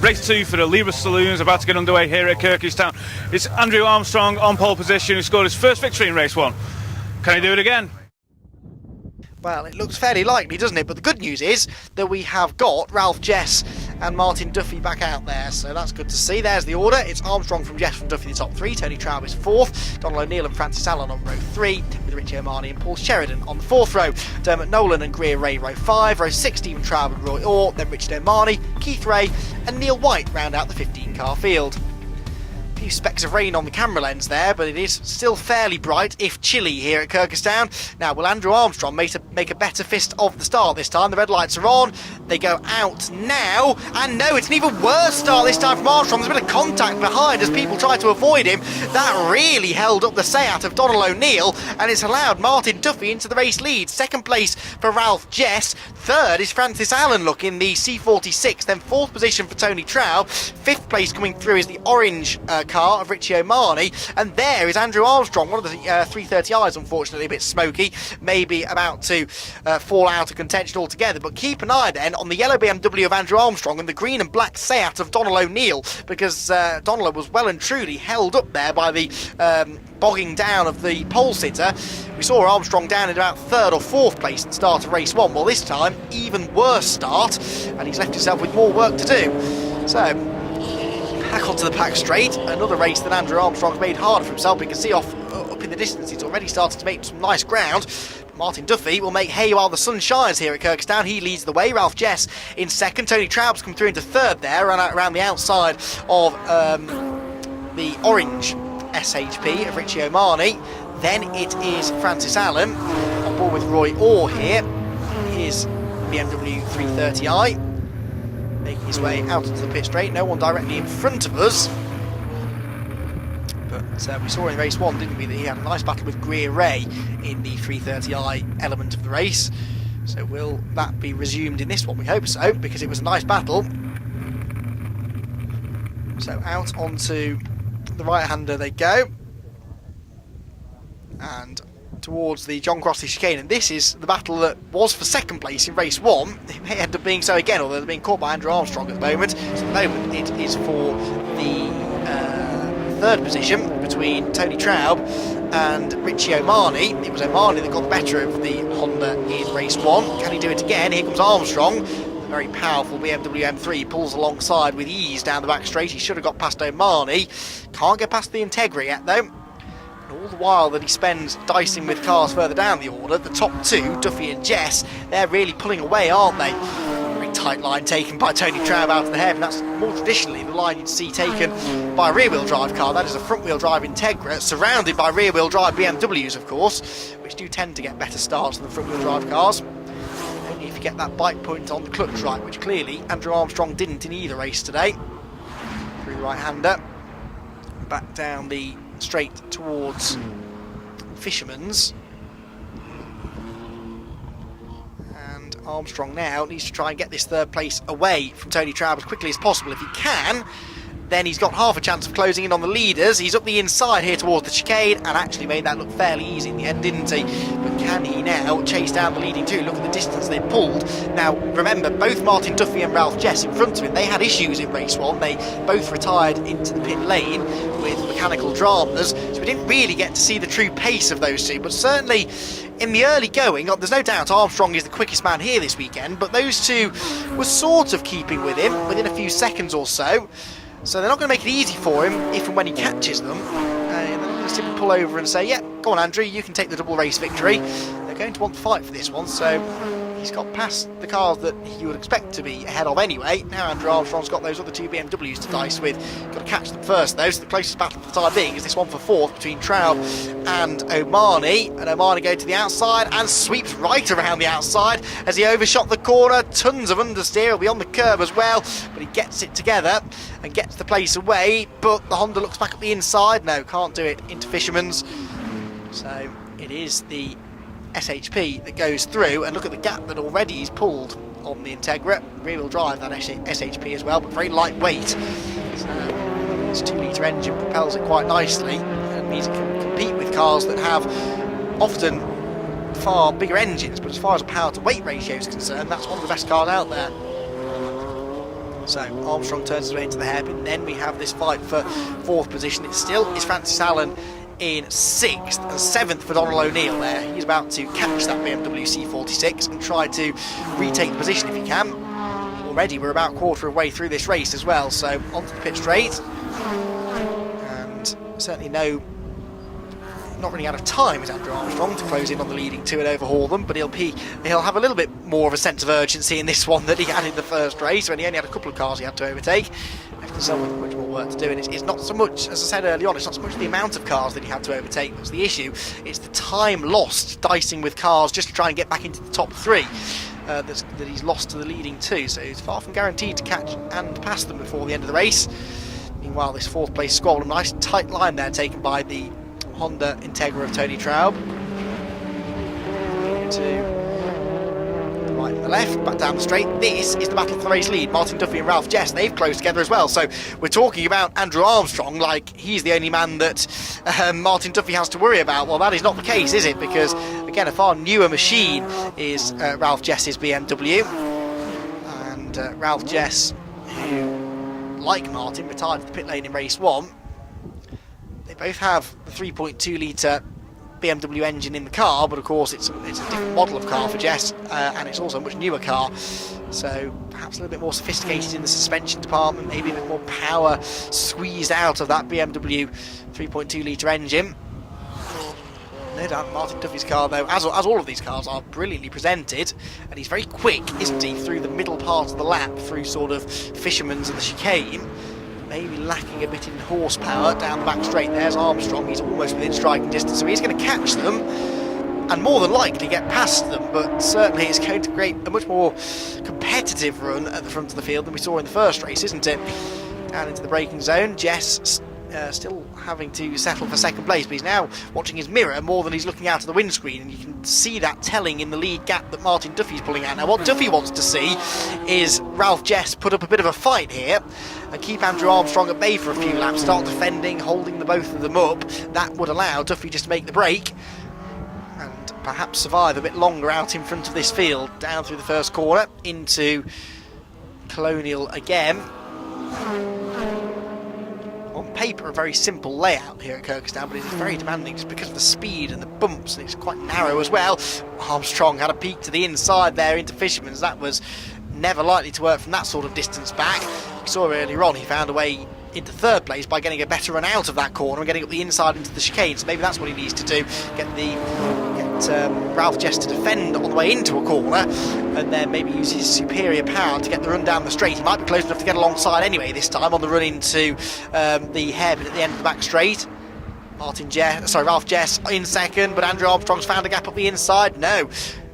Race 2 for the Libre Saloons about to get underway here at Kirkistown. It's Andrew Armstrong on pole position, who scored his first victory in race 1. Can he do it again? Well, it looks fairly likely, doesn't it? But the good news is that we have got Ralph Jess and Martin Duffy back out there, so that's good to see. There's the order. It's Armstrong from Jess from Duffy, the top 3. Tony Traub is 4th. Donald O'Neill and Francis Allen on row 3, with Richie O'Mahony and Paul Sheridan on the 4th row. Dermot Nolan and Greer Ray row 5. Row 6, Stephen Traub and Roy Orr. Then Richard O'Mahony, Keith Ray and Neil White round out the 15-car field. A few specks of rain on the camera lens there, but it is still fairly bright, if chilly, here at Kirkistown. Now, will Andrew Armstrong make a better fist of the start this time? The red lights are on. They go out now, and no, it's an even worse start this time from Armstrong. There's a bit of contact behind as people try to avoid him. That really held up the Seat of Donald O'Neill, and it's allowed Martin Duffy into the race lead. Second place for Ralph Jess. Third is Francis Allen, look, in the C46. Then fourth position for Tony Traub. Fifth place coming through is the orange car of Richie O'Mahony, and there is Andrew Armstrong. One of the 330i's, unfortunately, a bit smoky, maybe about to fall out of contention altogether. But keep an eye then on the yellow BMW of Andrew Armstrong and the green and black Seat of Donald O'Neill, because Donald was well and truly held up there by the bogging down of the pole sitter. We saw Armstrong down in about 3rd or 4th place at the start of race 1. Well, this time, even worse start, and he's left himself with more work to do. So, back onto the pack straight. Another race that Andrew Armstrong's made harder for himself. We can see up in the distance he's already started to make some nice ground. But Martin Duffy will make hay while the sun shines here at Kirkistown. He leads the way. Ralph Jess in 2nd. Tony Traub's come through into 3rd there, around the outside of the orange SHP of Richie O'Mahony. Then it is Francis Allen on board with Roy Orr here. His BMW 330i. Making his way out into the pit straight. No one directly in front of us. But we saw in race 1, didn't we, that he had a nice battle with Greer Ray in the 330i element of the race. So will that be resumed in this one? We hope so, because it was a nice battle. So out onto the right-hander they go. And towards the John Crossley chicane, and this is the battle that was for 2nd place in race 1. It may end up being so again, although they're being caught by Andrew Armstrong at the moment. So at the moment it is for the 3rd position between Tony Traub and Richie O'Mahony. It was O'Mahony that got the better of the Honda in race 1. Can he do it again? Here comes Armstrong. A very powerful BMW M3 pulls alongside with ease down the back straight. He should have got past O'Mahony. Can't get past the Integra yet though. All the while that he spends dicing with cars further down the order, the top 2, Duffy and Jess, they're really pulling away, aren't they? Very tight line taken by Tony Traub out of the head, and that's more traditionally the line you'd see taken by a rear-wheel drive car. That is a front-wheel drive Integra, surrounded by rear-wheel drive BMWs, of course, which do tend to get better starts than the front-wheel drive cars. Only if you get that bite point on the clutch right, which clearly Andrew Armstrong didn't in either race today. Through the right-hander, back down the straight towards Fisherman's, and Armstrong now needs to try and get this 3rd place away from Tony Traub as quickly as possible. If he can, then he's got half a chance of closing in on the leaders. He's up the inside here towards the chicane and actually made that look fairly easy in the end, didn't he? But can he now chase down the leading 2? Look at the distance they pulled. Now remember, both Martin Duffy and Ralph Jess in front of him, they had issues in race 1. They both retired into the pit lane with mechanical dramas, so we didn't really get to see the true pace of those two. But certainly in the early going, there's no doubt Armstrong is the quickest man here this weekend, but those two were sort of keeping with him within a few seconds or so. So they're not going to make it easy for him if and when he catches them. They're not going to simply pull over and say, yeah, go on Andrew, you can take the double race victory. They're going to want to fight for this one, so he's got past the cars that you would expect to be ahead of anyway. Now Andrew Armstrong's got those other 2 BMWs to dice with. Got to catch them first though, so the closest battle for the time being is this one for 4th between Traub and O'Mahony. And O'Mahony goes to the outside and sweeps right around the outside as he overshot the corner. Tons of understeer, will be on the curb as well, but he gets it together and gets the place away. But the Honda looks back at the inside. No, can't do it into Fisherman's. So it is the SHP that goes through, and look at the gap that already he's pulled on the Integra. Rear-wheel drive, that SHP as well, but very lightweight. So this 2-litre engine propels it quite nicely, and means it can compete with cars that have often far bigger engines, but as far as power to weight ratio is concerned, that's one of the best cars out there. So Armstrong turns his way into the hairpin. Then we have this fight for 4th position. It's Francis Allen in 6th and 7th for Donald O'Neill there. He's about to catch that BMW C46 and try to retake the position if he can. Already we're about quarter of the way through this race as well, so onto the pit straight. And certainly not running out of time is Andrew Armstrong to close in on the leading two and overhaul them, but he'll have a little bit more of a sense of urgency in this one than he had in the first race when he only had a couple of cars he had to overtake. Left himself with much more work to do, and it's not so much, as I said early on, it's not so much the amount of cars that he had to overtake that's the issue, it's the time lost dicing with cars just to try and get back into the top 3 that he's lost to the leading 2, so he's far from guaranteed to catch and pass them before the end of the race. Meanwhile, this 4th place squabble, a nice tight line there taken by the Honda Integra of Tony Traub. To the right and the left, back down the straight. This is the battle for the race lead. Martin Duffy and Ralph Jess, they've closed together as well. So we're talking about Andrew Armstrong like he's the only man that Martin Duffy has to worry about. Well, that is not the case, is it? Because, again, a far newer machine is Ralph Jess's BMW. And Ralph Jess, who, like Martin, retired to the pit lane in race 1. They both have the 3.2 litre BMW engine in the car, but of course it's a different model of car for Jess, and it's also a much newer car, so perhaps a little bit more sophisticated in the suspension department, maybe a bit more power squeezed out of that BMW 3.2 litre engine. No doubt Martin Duffy's car, though, as all of these cars, are brilliantly presented, and he's very quick, isn't he, through the middle part of the lap, through sort of Fisherman's and the chicane. Maybe lacking a bit in horsepower down the back straight. There's Armstrong, he's almost within striking distance, so he's going to catch them and more than likely get past them, but certainly it's going to create a much more competitive run at the front of the field than we saw in the first race, isn't it? Down into the braking zone, Jess still having to settle for 2nd place, but he's now watching his mirror more than he's looking out of the windscreen, and you can see that telling in the lead gap that Martin Duffy's pulling out. Now what Duffy wants to see is Ralph Jess put up a bit of a fight here and keep Andrew Armstrong at bay for a few laps, start defending, holding the both of them up. That would allow Duffy just to make the break and perhaps survive a bit longer out in front of this field, down through the first corner into Colonial again. On paper, a very simple layout here at Kirkistown, but it is very demanding just because of the speed and the bumps, and it's quite narrow as well. Armstrong had a peek to the inside there into Fisherman's. That was never likely to work from that sort of distance back. We saw earlier on he found a way into 3rd place by getting a better run out of that corner and getting up the inside into the chicane, so maybe that's what he needs to do, get Ralph Jess to defend on the way into a corner and then maybe use his superior power to get the run down the straight. He might be close enough to get alongside anyway this time on the run into the hairpin at the end of the back straight. Ralph Jess in 2nd, but Andrew Armstrong's found a gap up the inside. No,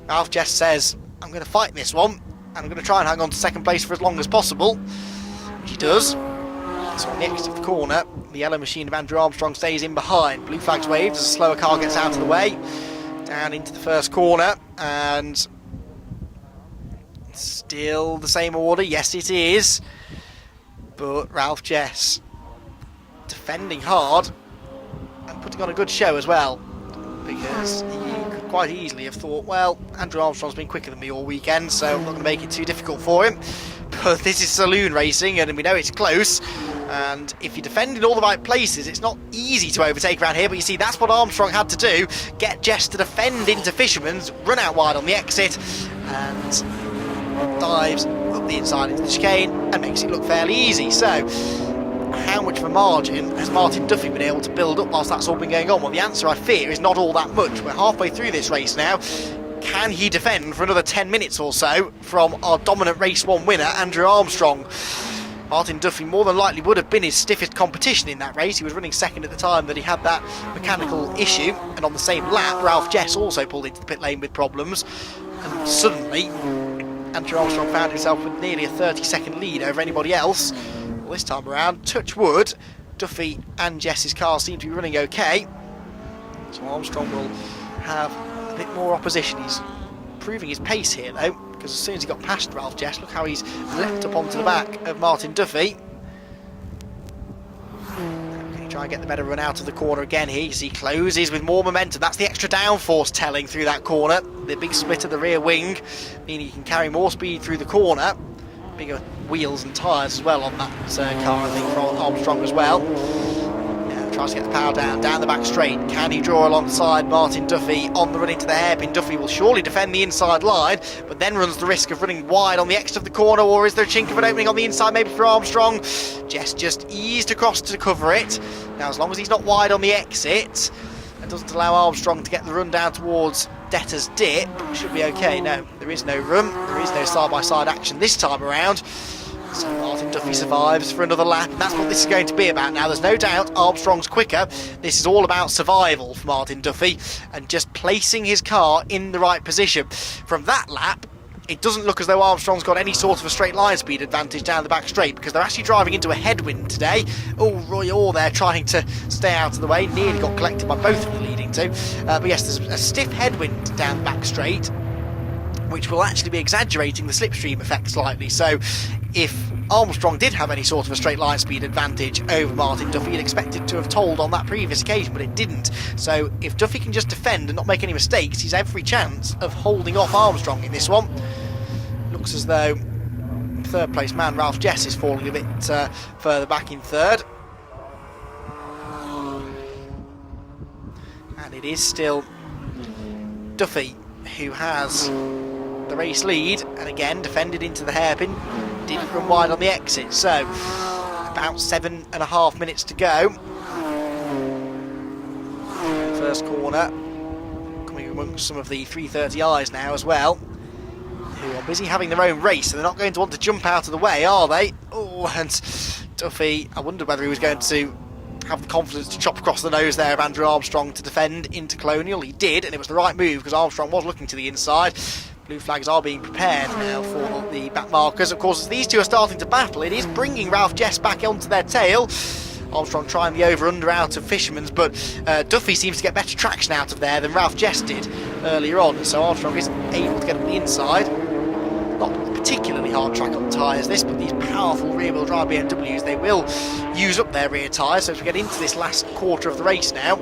Ralph Jess says, I'm going to fight this one and I'm going to try and hang on to 2nd place for as long as possible, which he does. So on the exit of the corner, the yellow machine of Andrew Armstrong stays in behind. Blue flags waved as a slower car gets out of the way. Down into the first corner, and still the same order. Yes, it is. But Ralph Jess defending hard and putting on a good show as well, because he could quite easily have thought, well, Andrew Armstrong's been quicker than me all weekend, so I'm not going to make it too difficult for him. But this is saloon racing, and we know it's close. And if you defend in all the right places, it's not easy to overtake around here, but you see that's what Armstrong had to do, get Jess to defend into Fisherman's, run out wide on the exit, and dives up the inside into the chicane and makes it look fairly easy. So how much of a margin has Martin Duffy been able to build up whilst that's all been going on? Well, the answer, I fear, is not all that much. We're halfway through this race now. Can he defend for another 10 minutes or so from our dominant race 1 winner, Andrew Armstrong? Martin Duffy more than likely would have been his stiffest competition in that race. He was running 2nd at the time that he had that mechanical issue, and on the same lap Ralph Jess also pulled into the pit lane with problems, and suddenly Andrew Armstrong found himself with nearly a 30-second lead over anybody else. Well, this time around, touch wood, Duffy and Jess's cars seem to be running okay, so Armstrong will have a bit more opposition. He's proving his pace here though, because as soon as he got past Ralph Jess, look how he's leapt up onto the back of Martin Duffy. Can he try and get the better run out of the corner again here? You see he closes with more momentum. That's the extra downforce telling through that corner. The big split of the rear wing, meaning he can carry more speed through the corner. bigger wheels and tyres as well on that car, I think, for Armstrong as well. Tries to get the power down the back straight. Can he draw alongside Martin Duffy on the run into the hairpin? Duffy will surely defend the inside line, but then runs the risk of running wide on the exit of the corner, or is there a chink of an opening on the inside maybe for Armstrong? Jess just eased across to cover it. Now, as long as he's not wide on the exit, that doesn't allow Armstrong to get the run down towards Debtor's Dip. Should be okay. No, there is no room. There is no side-by-side action this time around. So Martin Duffy survives for another lap, and that's what this is going to be about now. There's no doubt Armstrong's quicker. This is all about survival for Martin Duffy and just placing his car in the right position. From that lap, it doesn't look as though Armstrong's got any sort of a straight line speed advantage down the back straight, because they're actually driving into a headwind today. Oh, Roy Orr there trying to stay out of the way, nearly got collected by both of the leading two. But yes, there's a stiff headwind down the back straight, which will actually be exaggerating the slipstream effect slightly. So if Armstrong did have any sort of a straight line speed advantage over Martin Duffy, you'd expect it to have told on that previous occasion, but it didn't. So if Duffy can just defend and not make any mistakes, he's every chance of holding off Armstrong in this one. Looks as though third place man Ralph Jess is falling a bit further back in third. And it is still Duffy who has the race lead, and again defended into the hairpin, didn't run wide on the exit. So about 7.5 minutes to go. First corner coming amongst some of the 330Is now as well, who are busy having their own race, so they're not going to want to jump out of the way, are they? Oh, and Duffy, I wondered whether he was going to have the confidence to chop across the nose there of Andrew Armstrong to defend into Colonial. He did, and it was the right move because Armstrong was looking to the inside. Blue flags are being prepared now for the back markers. Of course, as these two are starting to battle, it is bringing Ralph Jess back onto their tail. Armstrong trying the over-under out of Fisherman's, but Duffy seems to get better traction out of there than Ralph Jess did earlier on, so Armstrong isn't able to get up the inside. Not particularly hard track on tyres this, but these powerful rear-wheel drive BMWs, they will use up their rear tyres. So as we get into this last quarter of the race now,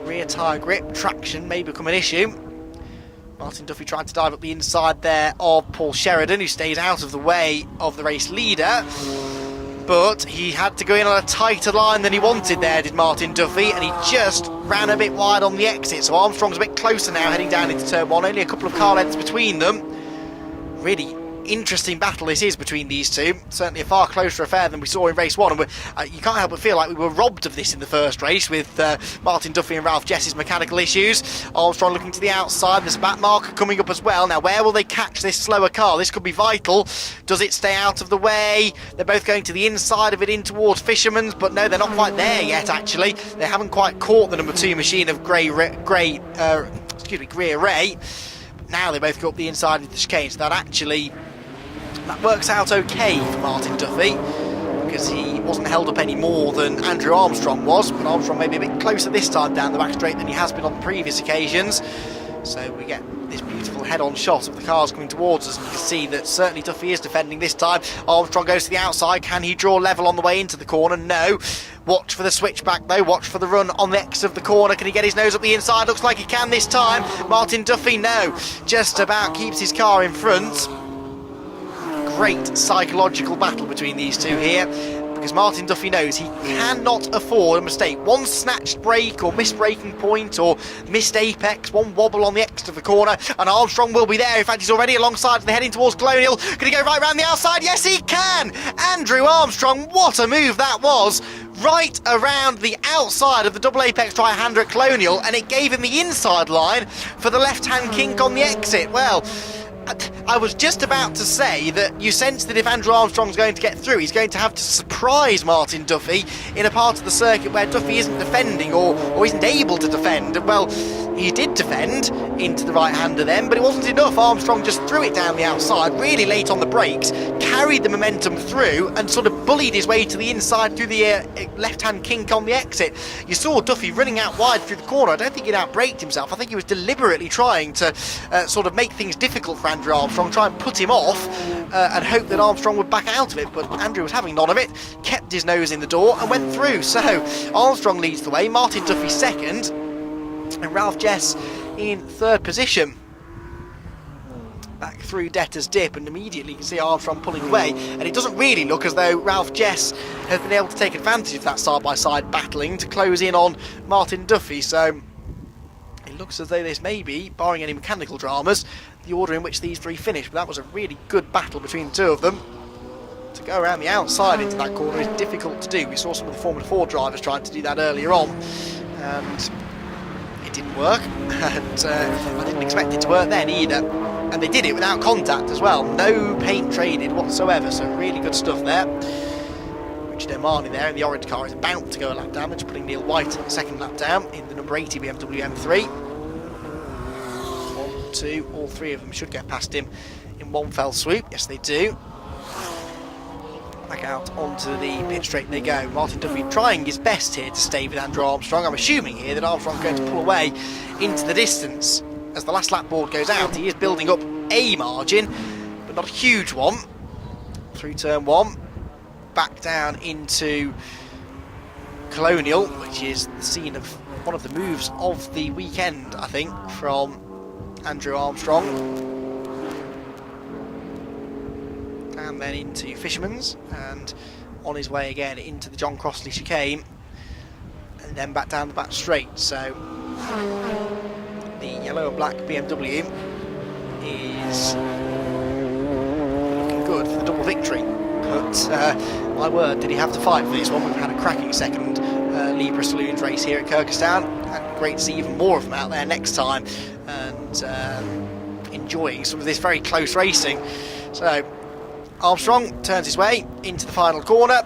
rear tyre grip, traction may become an issue. Martin Duffy tried to dive up the inside there of Paul Sheridan, who stays out of the way of the race leader, but he had to go in on a tighter line than he wanted there, did Martin Duffy, and he just ran a bit wide on the exit. So Armstrong's a bit closer now heading down into turn one, only a couple of car lengths between them. Really interesting battle this is between these two. Certainly a far closer affair than we saw in race one, and you can't help but feel like we were robbed of this in the first race with Martin Duffy and Ralph Jess's mechanical issues. Armstrong looking to the outside, there's a back marker coming up as well. Now where will they catch this slower car? This could be vital. Does it stay out of the way? They're both going to the inside of it in towards Fisherman's, but no, they're not quite there yet actually. They haven't quite caught the number 2 machine of Greer Ray. Now they both go up the inside of the chicane, so that works out okay for Martin Duffy, because he wasn't held up any more than Andrew Armstrong was, but Armstrong may be a bit closer this time down the back straight than he has been on previous occasions. So we get this beautiful head-on shot of the cars coming towards us, and you can see that certainly Duffy is defending this time. Armstrong goes to the outside. Can he draw level on the way into the corner? No. Watch for the switchback though, watch for the run on the exit of the corner. Can he get his nose up the inside? Looks like he can this time. Martin Duffy, no. Just about keeps his car in front. Great psychological battle between these two here, because Martin Duffy knows he cannot afford a mistake. One snatched brake or missed braking point or missed apex, one wobble on the exit of the corner, and Armstrong will be there. In fact, he's already alongside, they're heading towards Colonial. Can he go right round the outside? Yes, he can! Andrew Armstrong, what a move that was! Right around the outside of the double apex tri-hander at Colonial, and it gave him the inside line for the left-hand kink on the exit. Well, I was just about to say that you sense that if Andrew Armstrong's going to get through, he's going to have to surprise Martin Duffy in a part of the circuit where Duffy isn't defending or isn't able to defend. Well, he did defend into the right-hander then, but it wasn't enough. Armstrong just threw it down the outside really late on the brakes, carried the momentum through and sort of bullied his way to the inside through the left-hand kink on the exit. You saw Duffy running out wide through the corner. I don't think he'd outbraked himself. I think he was deliberately trying to sort of make things difficult for Andrew Armstrong, try and put him off and hope that Armstrong would back out of it, but Andrew was having none of it, kept his nose in the door and went through. So Armstrong leads the way, Martin Duffy second, and Ralph Jess in third position. back through Debtor's Dip, and immediately you can see Armstrong pulling away, and it doesn't really look as though Ralph Jess has been able to take advantage of that side-by-side battling to close in on Martin Duffy. So it looks as though this may be, barring any mechanical dramas, the order in which these three finish. But that was a really good battle between the two of them. To go around the outside into that corner is difficult to do. We saw some of the Formula 4 drivers trying to do that earlier on, and it didn't work, and I didn't expect it to work then either. And they did it without contact as well. No paint traded whatsoever, so really good stuff there. Richard O'Mahony there in the orange car is about to go a lap down, just putting Neil White on the second lap down in the number 80 BMW M3. 1, 2, all three of them should get past him in one fell swoop. Yes, they do. Back out onto the pit straight they go. Martin Duffy trying his best here to stay with Andrew Armstrong. I'm assuming here that Armstrong's going to pull away into the distance. As the last lap board goes out, he is building up a margin, but not a huge one. Through turn one, back down into Colonial, which is the scene of one of the moves of the weekend, I think, from Andrew Armstrong. And then into Fisherman's, and on his way again into the John Crossley chicane, and then back down the back straight. So the yellow and black BMW is looking good for the double victory, but my word, did he have to fight for this one. We've had a cracking second Libre Saloons race here at Kirkistown, and great to see even more of them out there next time, and enjoying some of this very close racing. So Armstrong turns his way into the final corner.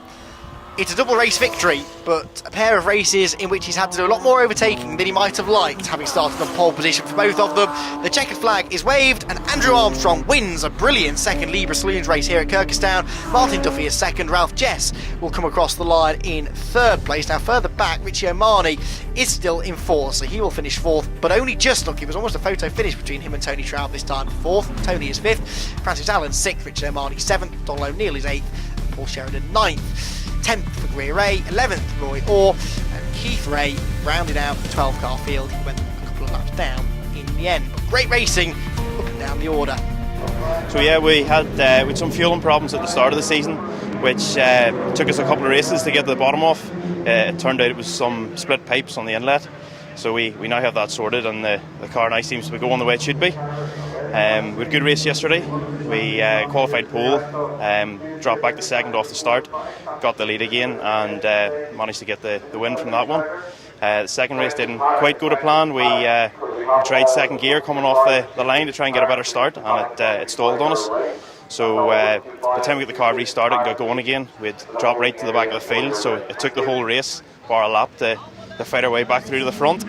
It's a double race victory, but a pair of races in which he's had to do a lot more overtaking than he might have liked, having started on pole position for both of them. The checkered flag is waved, and Andrew Armstrong wins a brilliant second Libre Saloons race here at Kirkistown. Martin Duffy is second. Ralph Jess will come across the line in third place. Now further back, Richie O'Mahony is still in fourth, so he will finish fourth, but only just. Look, it was almost a photo finish between him and Tony Trout this time. Fourth, Tony is fifth, Francis Allen sixth, Richard O'Mahony seventh, Donald O'Neill is eighth, and Paul Sheridan ninth. 10th for Greer Ray, 11th for Roy Orr, and Keith Ray rounded out the 12-car field. He went a couple of laps down in the end. But great racing up and down the order. So yeah, we had with some fueling problems at the start of the season, which took us a couple of races to get to the bottom of. It turned out it was some split pipes on the inlet, so we now have that sorted, and the car now seems to be going the way it should be. We had a good race yesterday. We qualified pole, dropped back to second off the start, got the lead again, and managed to get the win from that one. The second race didn't quite go to plan. We tried second gear coming off the line to try and get a better start, and it stalled on us. So by the time we got the car restarted and got going again, we'd dropped right to the back of the field, so it took the whole race, bar a lap, to fight our way back through to the front.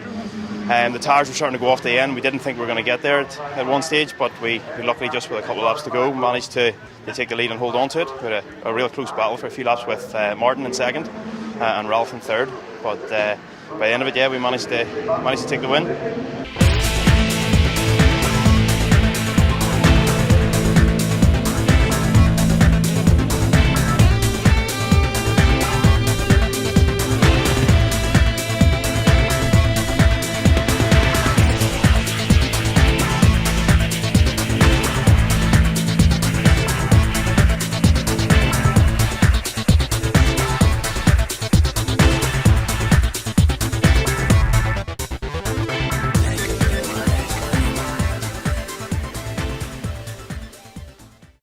The tyres were starting to go off the end. We didn't think we were going to get there at one stage, but we luckily, just with a couple of laps to go, managed to take the lead and hold on to it. We had a real close battle for a few laps with Martin in second and Ralph in third, but by the end of it, yeah, we managed to take the win.